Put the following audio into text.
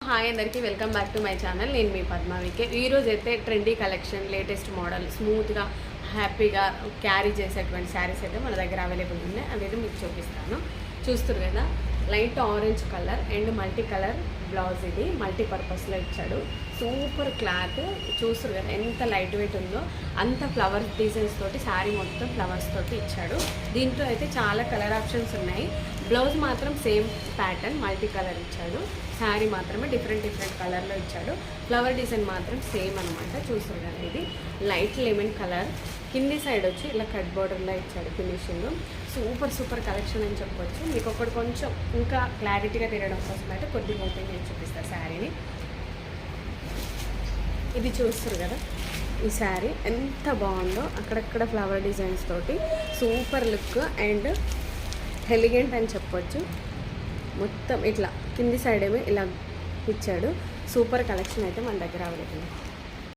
Hi అందరికీ welcome back to my channel. నేను మీ పద్మావికే. ఈరోజు అయితే ట్రెండీ కలెక్షన్, లేటెస్ట్ మోడల్, స్మూత్గా హ్యాపీగా క్యారీ చేసేటువంటి శారీస్ అయితే మన దగ్గర అవైలబుల్ ఉన్నాయి. అవి మీకు చూపిస్తాను. చూస్తారు కదా, light orange colour and multi colour blouse. ఇది మల్టీపర్పస్లో ఇచ్చాడు. Super cloth. చూస్తారు కదా ఎంత లైట్ వెయిట్ ఉందో. అంత ఫ్లవర్ డిజైన్స్ తోటి శారీ మొత్తం ఫ్లవర్స్ తోటి ఇచ్చాడు. దీంట్లో అయితే చాలా కలర్ ఆప్షన్స్ ఉన్నాయి. బ్లౌజ్ మాత్రం సేమ్ ప్యాటర్న్ మల్టీ కలర్ ఇచ్చాడు. శారీ మాత్రమే డిఫరెంట్ కలర్లో ఇచ్చాడు. ఫ్లవర్ డిజైన్ మాత్రం సేమ్ అనమాట. చూస్తారు కదా, ఇది లైట్ లెమన్ కలర్. కింది సైడ్ వచ్చి ఇలా కట్ బోర్డర్లో ఇచ్చాడు ఫినిషింగ్. సూపర్ కలెక్షన్ అని చెప్పొచ్చు. మీకు ఒకటి కొంచెం ఇంకా క్లారిటీగా తిరగడం కోసం అయితే కొద్దిగా ఓపెన్ చేసి చూపిస్తారు శారీని. ఇది చూస్తారు కదా, ఈ శారీ ఎంత బాగుందో. అక్కడక్కడ ఫ్లవర్ డిజైన్స్ తోటి సూపర్ లుక్ అండ్ ఎలిగెంట్ అని చెప్పొచ్చు. మొత్తం ఇట్లా కింది సైడ్ ఏమో ఇలా ఇచ్చాడు. సూపర్ కలెక్షన్ అయితే మన దగ్గర అవైలబుల్.